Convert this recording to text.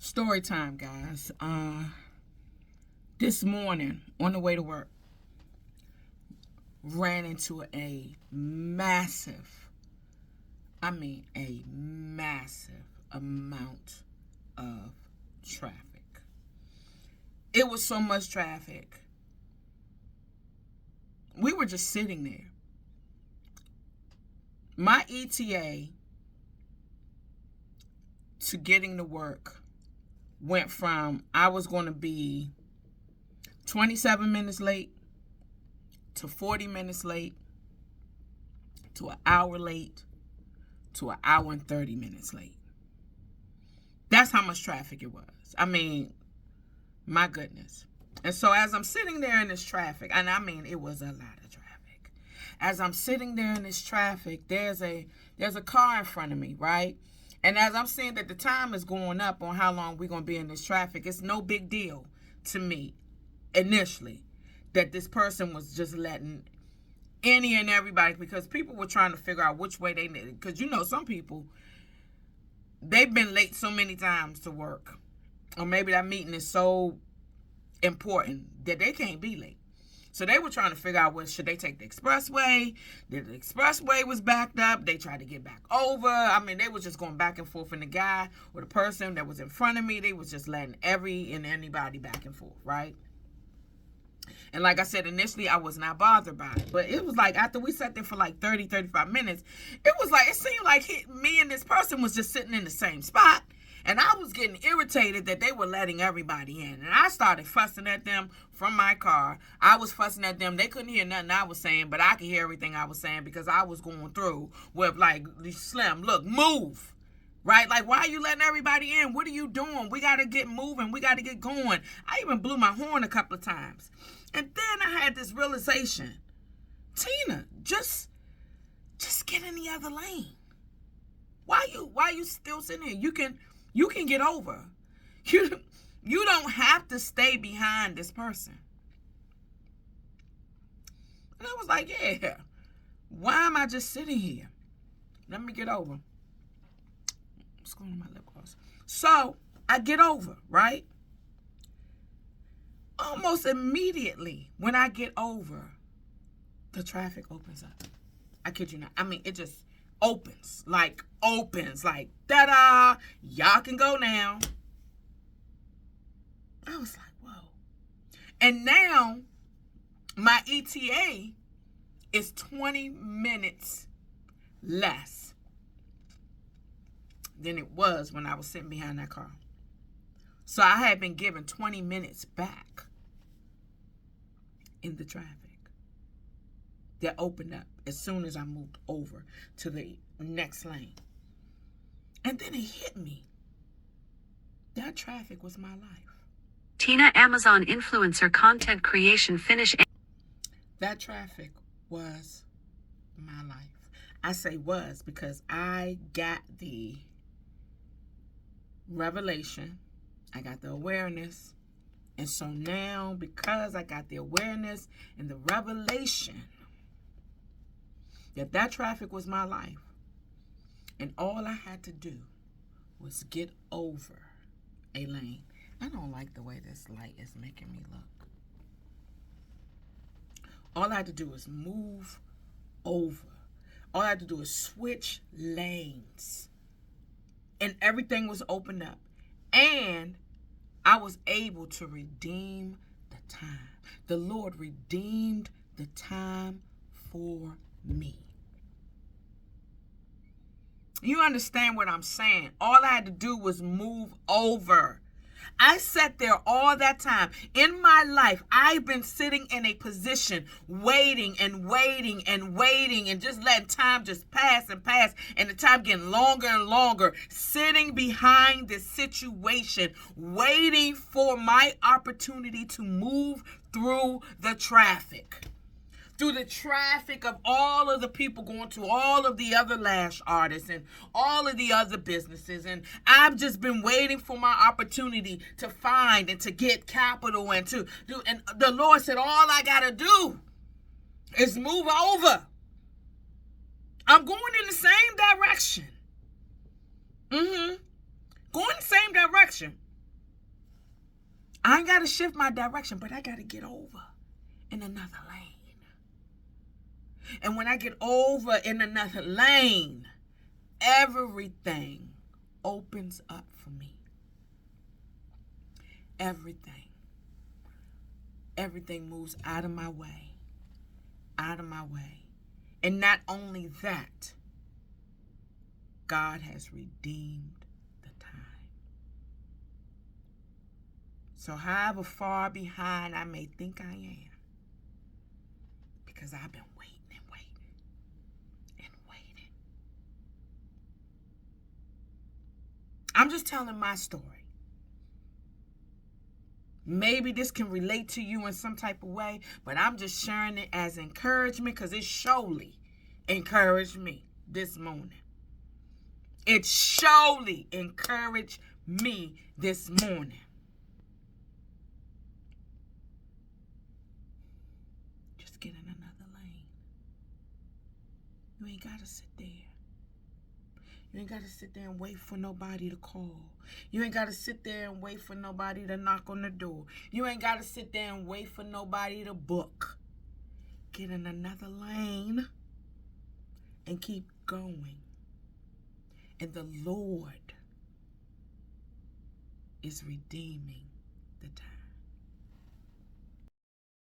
Story time, guys. This morning on the way to work, ran into a massive amount of traffic. It was so much traffic. We were just sitting there. My ETA to getting to work went from I was going to be 27 minutes late to 40 minutes late to an hour late to an hour and 30 minutes late. That's how much traffic it was. I mean, my goodness. And so as I'm sitting there in this traffic, and I mean it was a lot of traffic. As I'm sitting there in this traffic, there's a car in front of me, right? And as I'm seeing that the time is going up on how long we're going to be in this traffic, it's no big deal to me initially that this person was just letting any and everybody, because people were trying to figure out which way they needed. Because, some people, they've been late so many times to work. Or maybe that meeting is so important that they can't be late. So they were trying to figure out, should they take the expressway? The expressway was backed up. They tried to get back over. I mean, they was just going back and forth. And the guy or the person that was in front of me, they was just letting every and anybody back and forth, right? And like I said, initially, I was not bothered by it. But it was like after we sat there for like 30, 35 minutes, it seemed like me and this person was just sitting in the same spot. And I was getting irritated that they were letting everybody in. And I started fussing at them from my car. I was fussing at them. They couldn't hear nothing I was saying, but I could hear everything I was saying because I was going through with like, Slim, look, move. Right? Like, why are you letting everybody in? What are you doing? We got to get moving. We got to get going. I even blew my horn a couple of times. And then I had this realization. Tina, just get in the other lane. Why you still sitting here? You can get over. You don't have to stay behind this person. And I was like, yeah. Why am I just sitting here? Let me get over. What's going on my lip gloss? So I get over, right? Almost immediately when I get over, the traffic opens up. I kid you not. I mean, it just opens, like da-da, y'all can go now. I was like, whoa. And now my ETA is 20 minutes less than it was when I was sitting behind that car. So I had been given 20 minutes back in the traffic that opened up as soon as I moved over to the next lane. And then it hit me. That traffic was my life. Tina, Amazon influencer content creation finish. That traffic was my life. I say was because I got the revelation. I got the awareness. And so now, because I got the awareness and the revelation that traffic was my life, and all I had to do was get over a lane. I don't like the way this light is making me look. All I had to do was move over. All I had to do was switch lanes. And everything was opened up. And I was able to redeem the time. The Lord redeemed the time for me. You understand what I'm saying? All I had to do was move over. I sat there all that time. In my life, I've been sitting in a position waiting and waiting and waiting and just letting time just pass and pass, and the time getting longer and longer, sitting behind this situation, waiting for my opportunity to move through the traffic. Through the traffic of all of the people going to all of the other lash artists and all of the other businesses. And I've just been waiting for my opportunity to find and to get capital and to do. And the Lord said, all I got to do is move over. I'm going in the same direction. Going in the same direction. I ain't got to shift my direction, but I got to get over in another lane. And when I get over in another lane, everything opens up for me. Everything. Everything moves out of my way. Out of my way. And not only that, God has redeemed the time. So however far behind I may think I am, because I've been waiting and waiting and waiting. I'm just telling my story. Maybe this can relate to you in some type of way, but I'm just sharing it as encouragement because it surely encouraged me this morning. It surely encouraged me this morning. Just get in another lane. You ain't got to sit there. You ain't got to sit there and wait for nobody to call. You ain't got to sit there and wait for nobody to knock on the door. You ain't got to sit there and wait for nobody to book. Get in another lane and keep going. And the Lord is redeeming the time.